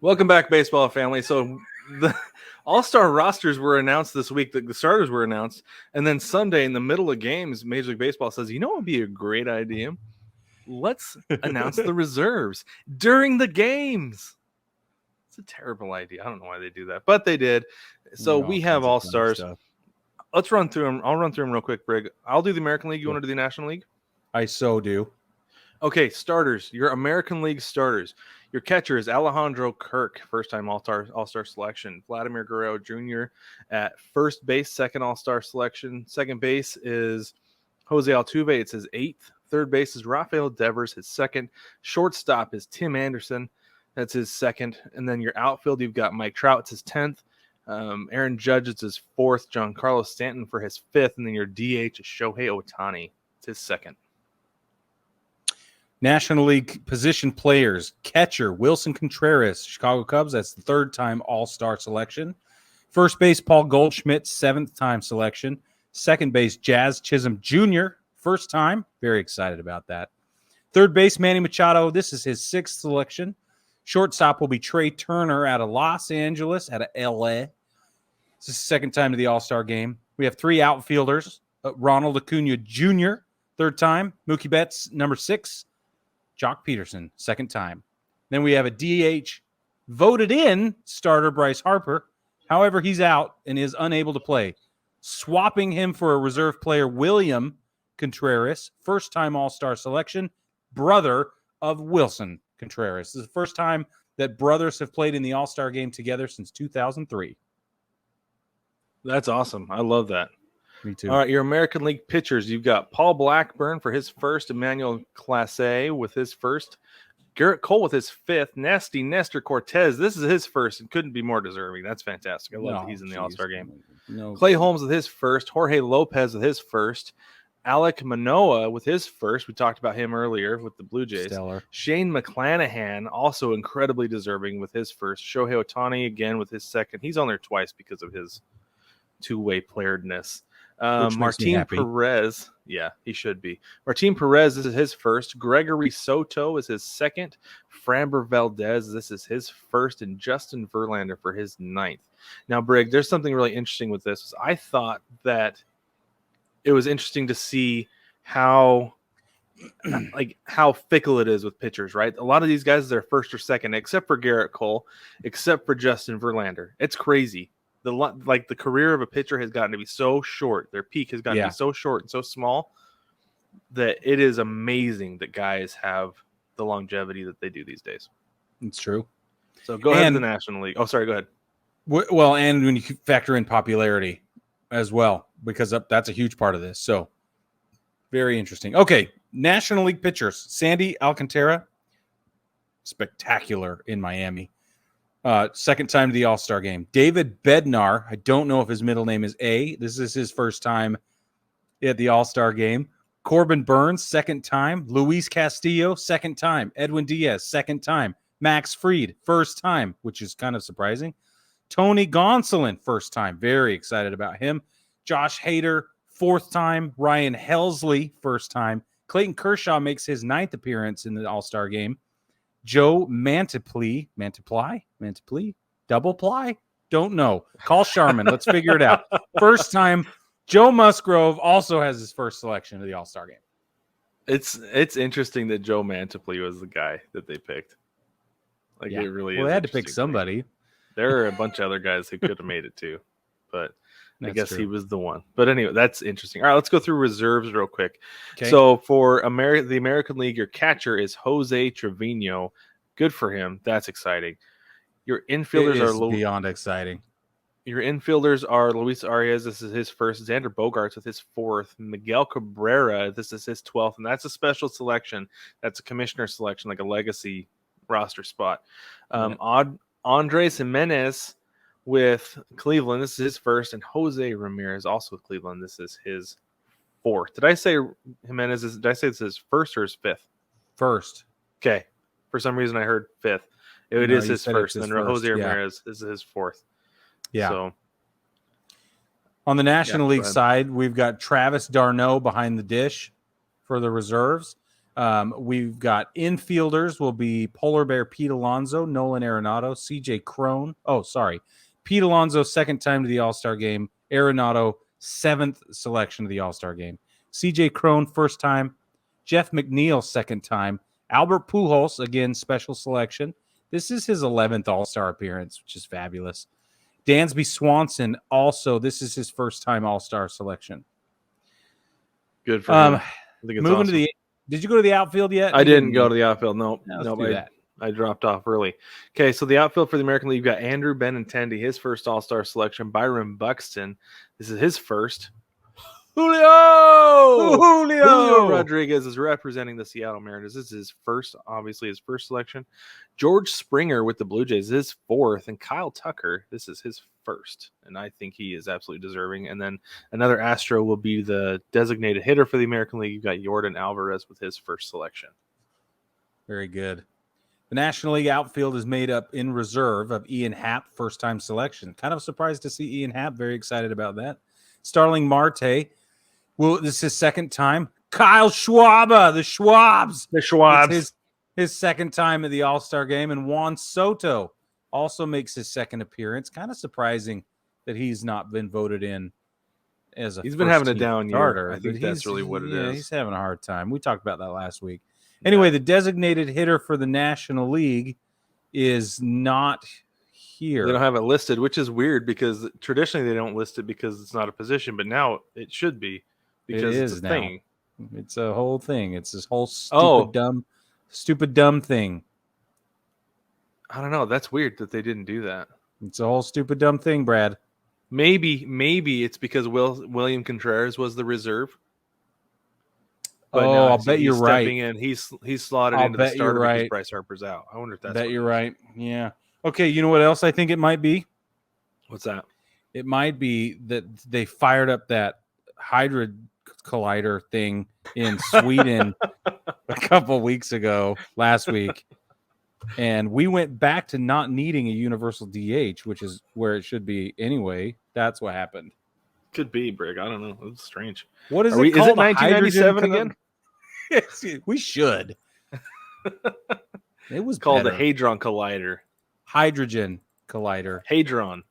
Welcome back, baseball family. So the All-Star rosters were announced this week. The starters were announced. And then Sunday in the middle of games, Major League Baseball says, you know what would be a great idea? Let's announce the reserves during the games. It's a terrible idea. I don't know why they do that, but they did. So we have All-Stars. Let's run through them. I'll run through them real quick, Brig. I'll do the American League. You want to do the National League? I so do. Okay, starters. Your American League starters. Your catcher is Alejandro Kirk, first-time All-Star selection. Vladimir Guerrero Jr. at first base, second All-Star selection. Second base is Jose Altuve. It's his 8th. Third base is Rafael Devers, his 2nd. Shortstop is Tim Anderson. That's his 2nd. And then your outfield, you've got Mike Trout. It's his 10th. Aaron Judge, it's his 4th. Giancarlo Stanton for his 5th. And then your DH is Shohei Ohtani. It's his 2nd. National League position players. Catcher, Wilson Contreras, Chicago Cubs. That's the 3rd-time All-Star selection. First base, Paul Goldschmidt, 7th-time selection. Second base, Jazz Chisholm Jr., 1st time. Very excited about that. Third base, Manny Machado. This is his 6th selection. Shortstop will be Trey Turner out of Los Angeles, out of L.A. This is the 2nd time to the All-Star game. We have 3 outfielders. Ronald Acuna Jr., 3rd time. Mookie Betts, number 6. Jock Peterson, 2nd time. Then we have a DH voted in starter, Bryce Harper. However, he's out and is unable to play. Swapping him for a reserve player, William Contreras, 1st-time All-Star selection, brother of Wilson Contreras. This is the first time that brothers have played in the All-Star game together since 2003. That's awesome. I love that. Me too. All right, your American League pitchers. You've got Paul Blackburn for his 1st, Emmanuel Clase with his 1st, Garrett Cole with his 5th, Nasty Nestor Cortez. This is his 1st and couldn't be more deserving. That's fantastic. I love that he's in the All-Star game. Clay Holmes with his 1st, Jorge Lopez with his 1st, Alek Manoah with his 1st. We talked about him earlier with the Blue Jays. Stellar. Shane McClanahan, also incredibly deserving with his 1st. Shohei Ohtani again with his 2nd. He's on there twice because of his two-way playeredness. Martin Perez, yeah, he should be. Martin Perez, this is his 1st. Gregory Soto is his 2nd. Framber Valdez, this is his 1st. And Justin Verlander for his 9th. Now, Brig, there's something really interesting with this. I thought that it was interesting to see how fickle it is with pitchers, right? A lot of these guys are 1st or 2nd, except for Garrett Cole, except for Justin Verlander. It's crazy. The career of a pitcher has gotten to be so short. Their peak has gotten to be so short and so small that it is amazing that guys have the longevity that they do these days. It's true. So go ahead to the National League. Oh, sorry, go ahead. Well, and when you factor in popularity as well, because that's a huge part of this. So very interesting. Okay, National League pitchers. Sandy Alcantara, spectacular in Miami. 2nd time to the All-Star game. David Bednar, I don't know if his middle name is A. This is his 1st time at the All-Star game. Corbin Burns, 2nd time. Luis Castillo, 2nd time. Edwin Diaz, 2nd time. Max Fried, 1st time, which is kind of surprising. Tony Gonsolin, 1st time. Very excited about him. Josh Hader, 4th time. Ryan Helsley, 1st time. Clayton Kershaw makes his 9th appearance in the All-Star game. Joe Mantiply, double ply? Don't know. Call Sharman. Let's figure it out. 1st time, Joe Musgrove also has his 1st selection of the All-Star game. It's interesting that Joe Mantiply was the guy that they picked. It really is. Well, they had to pick somebody. There are a bunch of other guys who could have made it too, but I guess he was the one. But anyway, that's interesting. All right, let's go through reserves real quick. Okay. So for the American League, your catcher is Jose Trevino. Good for him. That's exciting. Your infielders are beyond exciting. Your infielders are Luis Arias. This is his 1st. Xander Bogaerts with his 4th. Miguel Cabrera. This is his 12th, and that's a special selection. That's a commissioner selection, like a legacy roster spot. Andres Jimenez with Cleveland. This is his 1st, and Jose Ramirez also with Cleveland. This is his 4th. Did I say Jimenez? Did I say this is 1st or his 5th? 1st. Okay. For some reason, I heard 5th. It is his 1st, and Jose Ramirez is his 4th. Yeah. So on the National League side, we've got Travis d'Arnaud behind the dish for the reserves. We've got infielders will be Polar Bear Pete Alonso, Nolan Arenado, CJ Crone. Oh, sorry. Pete Alonso, second time to the All-Star game. Arenado, seventh selection to the All-Star game. CJ Crone, first time. Jeff McNeil, second time. Albert Pujols, again, special selection. This is his 11th All-Star appearance, which is fabulous. Dansby Swanson, also, this is his first time All-Star selection. Good for him. I think it's moving awesome. To the. Did you go to the outfield yet? I didn't go to the outfield. No, I dropped off early. Okay, so the outfield for the American League, you've got Andrew Benintendi, his first All-Star selection. Byron Buxton, this is his first. Julio Rodriguez is representing the Seattle Mariners. This is his first, obviously his first selection. George Springer with the Blue Jays, his fourth, and Kyle Tucker, this is his first, and I think he is absolutely deserving. And then another Astro will be the designated hitter for the American League. You've got Yordan Alvarez with his first selection. Very good. The National League outfield is made up in reserve of Ian Happ, first-time selection. Kind of surprised to see Ian Happ. Very excited about that. Starling Marte. Well, this is his second time. Kyle Schwarber, the Schwabs. It's his second time at the All-Star game. And Juan Soto also makes his second appearance. Kind of surprising that he's not been voted in as a He's been having a down starter, year. I think that's really what it is. He's having a hard time. We talked about that last week. Anyway, the designated hitter for the National League is not here. They don't have it listed, which is weird because traditionally they don't list it because it's not a position, but now it should be. Because it's a thing. It's a whole thing. It's this whole stupid dumb thing. I don't know. That's weird that they didn't do that. It's a whole stupid dumb thing, Brad. Maybe it's because William Contreras was the reserve. But I'll bet you're right. In, he's slotted into the starter because Bryce Harper's out. I wonder if that's. Bet you're right. Yeah. Okay. You know what else I think it might be? What's that? It might be that they fired up that Hydra Collider thing in Sweden a couple weeks ago, last week, and we went back to not needing a universal DH, which is where it should be anyway. That's what happened. Could be, Brig. I don't know. It's strange. What is it called? Is it 1997 again? We should. It was called the Hadron Collider. Hydrogen Collider. Hadron.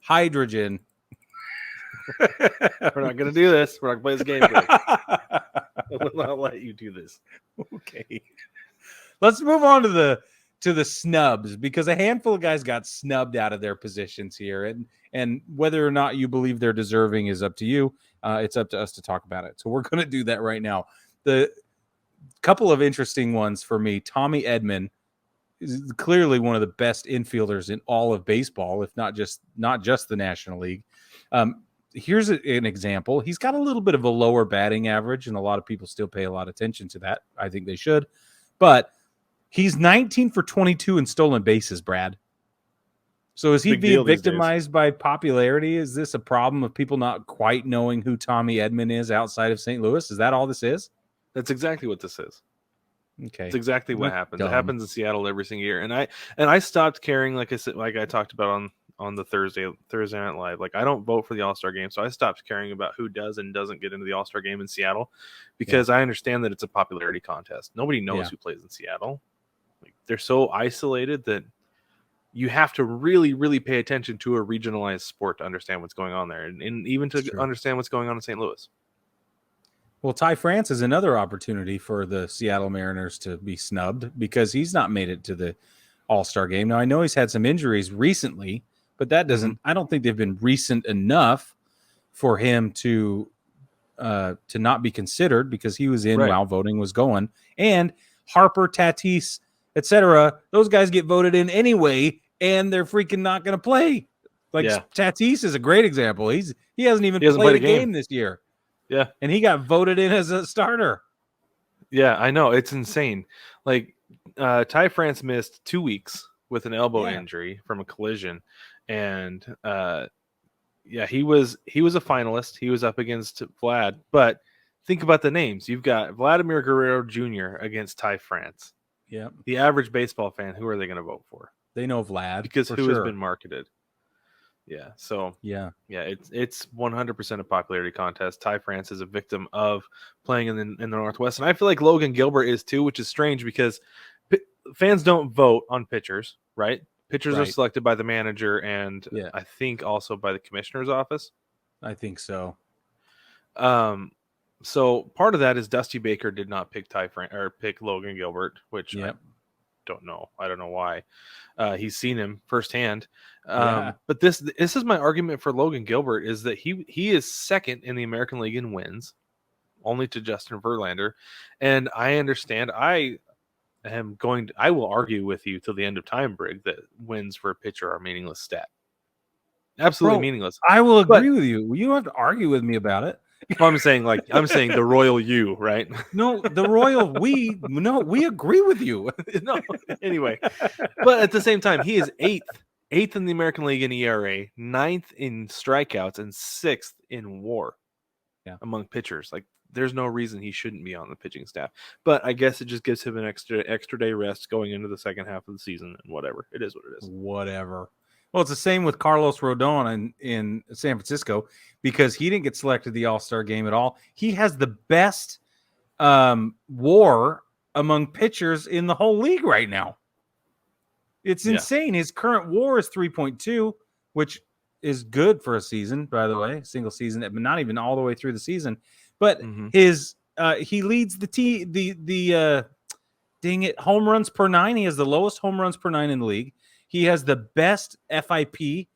Hydrogen. We're not going to do this. We're not going to play this game. I will not let you do this. Okay. Let's move on to the snubs, because a handful of guys got snubbed out of their positions here, and whether or not you believe they're deserving is up to you. It's up to us to talk about it. So we're going to do that right now. The couple of interesting ones for me: Tommy Edman is clearly one of the best infielders in all of baseball, if not just the National League. Here's an example. He's got a little bit of a lower batting average, and a lot of people still pay a lot of attention to that. I think they should. But he's 19 for 22 in stolen bases, Brad. So is he being victimized by popularity? Is this a problem of people not quite knowing who Tommy Edman is outside of St. Louis? Is that all this is? That's exactly what this is. Okay. It's exactly what happens. Dumb. It happens in Seattle every single year. And I stopped caring, like I talked about on the Thursday Night Live. Like, I don't vote for the All-Star game, so I stopped caring about who does and doesn't get into the All-Star game in Seattle, because I understand that it's a popularity contest. Nobody knows who plays in Seattle. Like, they're so isolated that you have to really, really pay attention to a regionalized sport to understand what's going on there, and even to understand what's going on in St. Louis. Well, Ty France is another opportunity for the Seattle Mariners to be snubbed, because he's not made it to the All-Star game. Now, I know he's had some injuries recently, but that doesn't. I don't think they've been recent enough for him to not be considered, because he was in while voting was going. And Harper, Tatis, etc., those guys get voted in anyway, and they're freaking not going to play. Like, Tatis is a great example. He hasn't even played a game this year. Yeah, and he got voted in as a starter. Yeah, I know, it's insane. Like, Ty France missed 2 weeks with an elbow injury from a collision. And he was a finalist. He was up against Vlad. But think about the names. You've got Vladimir Guerrero Jr. against Ty France. Yeah. The average baseball fan, who are they going to vote for? They know Vlad, because who has been marketed. Yeah. So Yeah. yeah, it's 100% a popularity contest. Ty France is a victim of playing in the Northwest, and I feel like Logan Gilbert is too, which is strange because p- fans don't vote on pitchers, right? Pitchers are Right. selected by the manager and Yeah. I think also by the commissioner's office. I think so. Um, so part of that is Dusty Baker did not pick pick Logan Gilbert, which I Yep. don't know. I don't know why. He's seen him firsthand. Yeah. But this is my argument for Logan Gilbert is that he is second in the American League in wins, only to Justin Verlander. And I understand. I will argue with you till the end of time, Brig, that wins for a pitcher are a meaningless stat. Absolutely Bro, meaningless. I will But agree with you. You don't have to argue with me about it. I'm saying the royal you, right? No, the Royal, we agree with you. No, anyway. But at the same time, he is eighth in the American League in ERA, ninth in strikeouts, and sixth in WAR. Yeah. Among pitchers. Like, there's no reason he shouldn't be on the pitching staff. But I guess it just gives him an extra day rest going into the second half of the season, and whatever. It is what it is. Whatever. Well, it's the same with Carlos Rodon in San Francisco because he didn't get selected to the All-Star game at all. He has the best WAR among pitchers in the whole league right now. It's insane. His current WAR is 3.2, which is good for a season, by the way, single season, but not even all the way through the season. But his he leads the dang it, home runs per 9. He has the lowest home runs per 9 in the league. He has the best FIP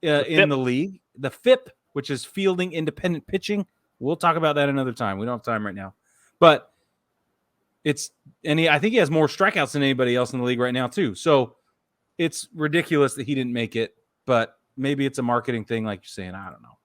in the league. The FIP, which is fielding independent pitching. We'll talk about that another time. We don't have time right now. But I think he has more strikeouts than anybody else in the league right now, too. So it's ridiculous that he didn't make it, but maybe it's a marketing thing, like you're saying. I don't know.